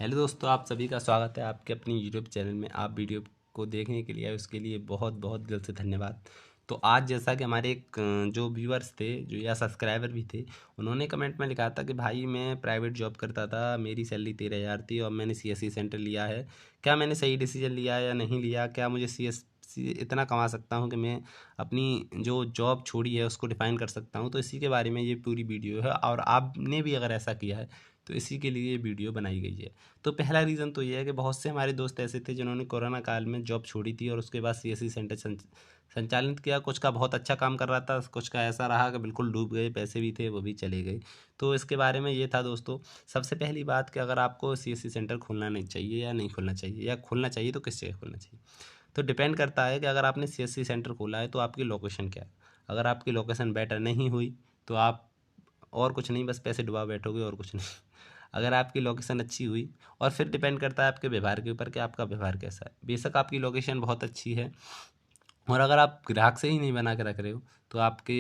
Hello दोस्तों, आप सभी का स्वागत है आपके अपनी यूट्यूब चैनल में। आप वीडियो को देखने के लिए आए, उसके लिए बहुत बहुत दिल से धन्यवाद। तो आज जैसा कि हमारे एक जो व्यूअर्स थे जो या सब्सक्राइबर भी थे, उन्होंने कमेंट में लिखा था कि भाई मैं प्राइवेट जॉब करता था, मेरी सैलरी 13,000 थी और मैंने सीएससी सेंटर लिया है। क्या मैंने सही डिसीजन लिया या नहीं लिया? क्या मुझे सीएससी इतना कमा सकता हूँ कि मैं अपनी जो जॉब छोड़ी है उसको डिफाइन कर सकता हूँ? तो इसी के बारे में ये पूरी वीडियो है, और आपने भी अगर ऐसा किया है तो इसी के लिए ये वीडियो बनाई गई है। तो पहला रीज़न तो ये है कि बहुत से हमारे दोस्त ऐसे थे जिन्होंने कोरोना काल में जॉब छोड़ी थी और उसके बाद सीएससी सेंटर संचालित किया। कुछ का बहुत अच्छा काम कर रहा था, कुछ का ऐसा रहा कि बिल्कुल डूब गए, पैसे भी थे वो भी चले गए। तो इसके बारे में ये था दोस्तों। सबसे पहली बात कि अगर आपको सीएससी सेंटर खोलना नहीं चाहिए या नहीं खोलना चाहिए, या खोलना चाहिए तो किस जगह खोलना चाहिए, तो डिपेंड करता है कि अगर आपने सीएससी सेंटर खोला है तो आपकी लोकेशन क्या है। अगर आपकी लोकेशन बेटर नहीं हुई तो आप और कुछ नहीं, बस पैसे डुबा बैठोगे और कुछ नहीं। अगर आपकी लोकेशन अच्छी हुई, और फिर डिपेंड करता है आपके व्यवहार के ऊपर कि आपका व्यवहार कैसा है। बेशक आपकी लोकेशन बहुत अच्छी है और अगर आप ग्राहक से ही नहीं बना के रख रहे हो तो आपके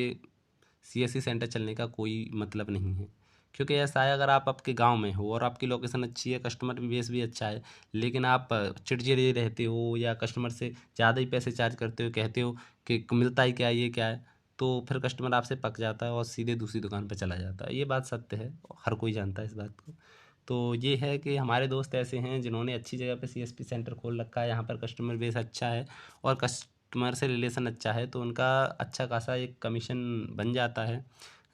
सीएससी सेंटर चलने का कोई मतलब नहीं है। क्योंकि ऐसा है, अगर आप आपके गांव में हो और आपकी लोकेशन अच्छी है, कस्टमर भी बेस भी अच्छा है, लेकिन आप चिड़चिड़े रहते हो या कस्टमर से ज़्यादा ही पैसे चार्ज करते हो, कहते हो कि मिलता ही क्या है, ये क्या है, तो फिर कस्टमर आपसे पक जाता है और सीधे दूसरी दुकान पर चला जाता है। ये बात सत्य है, हर कोई जानता है इस बात को। तो ये है कि हमारे दोस्त ऐसे हैं जिन्होंने अच्छी जगह पे सीएसपी सेंटर खोल रखा है, यहाँ पर कस्टमर बेस अच्छा है और कस्टमर से रिलेशन अच्छा है, तो उनका अच्छा खासा एक कमीशन बन जाता है।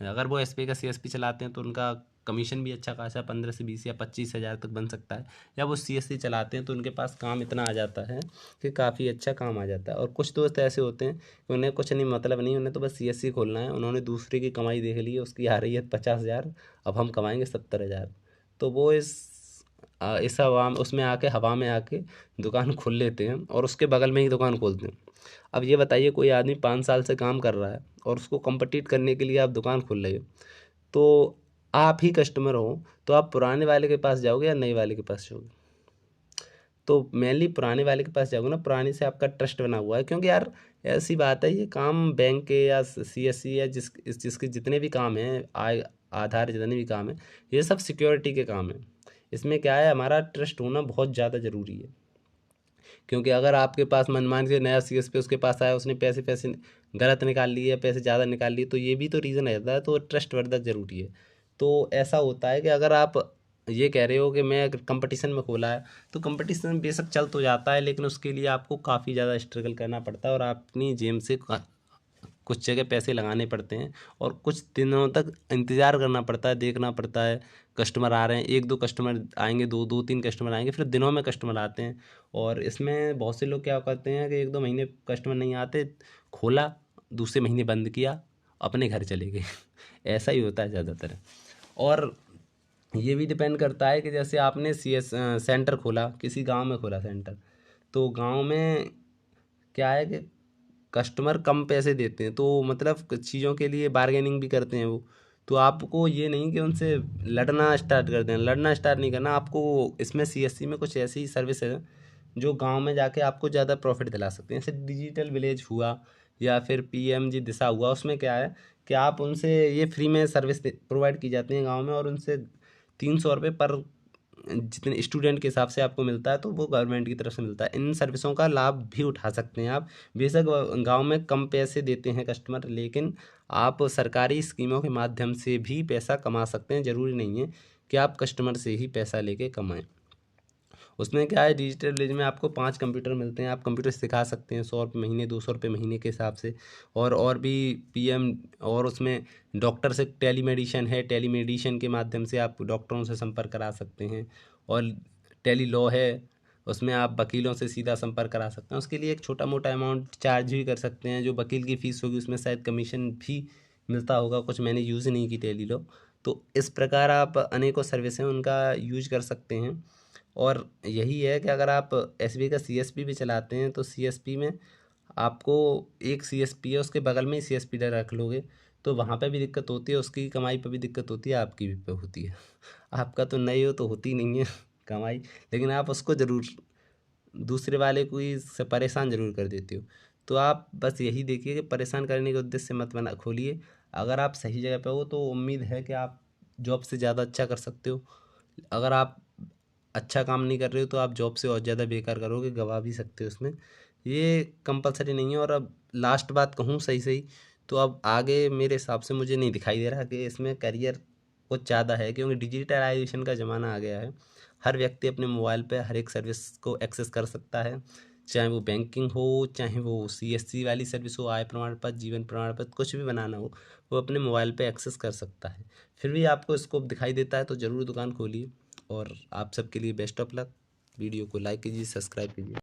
अगर वो एसपी का सीएसपी चलाते हैं तो उनका कमीशन भी अच्छा खासा 15 से 20 या 25 हज़ार तक बन सकता है। या वो सीएससी चलाते हैं तो उनके पास काम इतना आ जाता है कि काफ़ी अच्छा काम आ जाता है। और कुछ दोस्त ऐसे होते हैं कि उन्हें कुछ नहीं मतलब नहीं, उन्हें तो बस सीएससी खोलना है, उन्होंने दूसरे की कमाई देख ली है, उसकी आ रही है 50,000, अब हम कमाएंगे 70,000। तो वो इस हवा में उसमें आके हवा में आके दुकान खोल लेते हैं और उसके बगल में ही दुकान खोलते हैं। अब ये बताइए, कोई आदमी 5 साल से काम कर रहा है और उसको कम्पीट करने के लिए आप दुकान खोल रहे हो, तो आप ही कस्टमर हो तो आप पुराने वाले के पास जाओगे या नए वाले के पास जाओगे? तो मेनली पुराने वाले के पास जाओगे ना, पुराने से आपका ट्रस्ट बना हुआ है। क्योंकि यार ऐसी बात है, ये काम बैंक के या सीएससी या जिसके जितने भी काम हैं, आय आधार जितने भी काम हैं, ये सब सिक्योरिटी के काम हैं। इसमें क्या है, हमारा ट्रस्ट होना बहुत ज़्यादा ज़रूरी है। क्योंकि अगर आपके पास मनमान से नया सीएसपी उसके पास आया, उसने पैसे पैसे गलत निकाल लिए या पैसे ज़्यादा निकाल लिए, तो ये भी तो रीज़न रहता है। तो ट्रस्ट वर्धक ज़रूरी है। तो ऐसा होता है कि अगर आप ये कह रहे हो कि मैं कंपटीशन में खोला है, तो कंपटीशन बेशक चल तो जाता है, लेकिन उसके लिए आपको काफ़ी ज़्यादा स्ट्रगल करना पड़ता है और अपनी जेब से कुछ जगह पैसे लगाने पड़ते हैं और कुछ दिनों तक इंतज़ार करना पड़ता है, देखना पड़ता है। कस्टमर आ रहे हैं, 1-2 कस्टमर आएँगे, 2 3 कस्टमर आएँगे, फिर दिनों में कस्टमर आते हैं। और इसमें बहुत से लोग क्या करते हैं कि 1-2 महीने कस्टमर नहीं आते, खोला, दूसरे महीने बंद किया, अपने घर चले गए। ऐसा ही होता है ज़्यादातर। और ये भी डिपेंड करता है कि जैसे आपने सेंटर खोला, किसी गाँव में खोला सेंटर, तो गाँव में क्या है कि कस्टमर कम पैसे देते हैं, तो मतलब कुछ चीज़ों के लिए बार्गेनिंग भी करते हैं वो। तो आपको ये नहीं कि उनसे लड़ना स्टार्ट कर दें, लड़ना स्टार्ट नहीं करना आपको। इसमें सीएससी में कुछ ऐसी सर्विस है जो गांव में जाके आपको ज़्यादा प्रॉफिट दिला सकते हैं। जैसे डिजिटल विलेज हुआ या फिर पीएमजी दिशा हुआ, उसमें क्या है कि आप उनसे ये फ्री में सर्विस प्रोवाइड की जाती है गाँव में, और उनसे 300 रुपये पर जितने स्टूडेंट के हिसाब से आपको मिलता है, तो वो गवर्नमेंट की तरफ से मिलता है। इन सर्विसों का लाभ भी उठा सकते हैं आप। बेशक गांव में कम पैसे देते हैं कस्टमर, लेकिन आप सरकारी स्कीमों के माध्यम से भी पैसा कमा सकते हैं। ज़रूरी नहीं है कि आप कस्टमर से ही पैसा लेके कमाएं। उसमें क्या है, डिजिटल विलेज में आपको 5 कंप्यूटर मिलते हैं, आप कंप्यूटर सिखा सकते हैं 100 रुपये महीने, 200 रुपये महीने के हिसाब से। और भी पीएम, और उसमें डॉक्टर से टेलीमेडिशन है, टेलीमेडिशन के माध्यम से आप डॉक्टरों से संपर्क करा सकते हैं। और टेली लॉ है, उसमें आप वकीलों से सीधा संपर्क करा सकते हैं। उसके लिए एक छोटा मोटा अमाउंट चार्ज भी कर सकते हैं, जो वकील की फ़ीस होगी उसमें शायद कमीशन भी मिलता होगा कुछ, मैंने यूज़ नहीं की टेली लॉ। तो इस प्रकार आप अनेकों सर्विस हैं उनका यूज कर सकते हैं। और यही है कि अगर आप एसबी का सीएसपी भी चलाते हैं तो सीएसपी में आपको एक सीएसपी है, उसके बगल में ही सीएसपी रख लोगे तो वहाँ पे भी दिक्कत होती है, उसकी कमाई पे भी दिक्कत होती है, आपकी भी पे होती है। आपका तो नहीं हो तो होती नहीं है कमाई, लेकिन आप उसको ज़रूर दूसरे वाले को ही से परेशान ज़रूर कर देते हो। तो आप बस यही देखिए कि परेशान करने के उद्देश्य से मत बना खोलिए। अगर आप सही जगह पे हो तो उम्मीद है कि आप जॉब से ज़्यादा अच्छा कर सकते हो। अगर आप अच्छा काम नहीं कर रहे हो तो आप जॉब से और ज़्यादा बेकार करोगे, गवा भी सकते हो उसमें। ये कंपलसरी नहीं है। और अब लास्ट बात कहूँ सही सही, तो अब आगे मेरे हिसाब से मुझे नहीं दिखाई दे रहा कि इसमें करियर कुछ ज़्यादा है, क्योंकि डिजिटलाइजेशन का ज़माना आ गया है। हर व्यक्ति अपने मोबाइल पे हर एक सर्विस को एक्सेस कर सकता है, चाहे वो बैंकिंग हो, चाहे वो सीएससी वाली सर्विस हो, आय प्रमाण पत्र, जीवन प्रमाण पत्र, कुछ भी बनाना हो वो अपने मोबाइल पे एक्सेस कर सकता है। फिर भी आपको स्कोप दिखाई देता है तो ज़रूर दुकान खोलिए। और आप सबके लिए बेस्ट ऑफ लक। वीडियो को लाइक कीजिए, सब्सक्राइब कीजिए।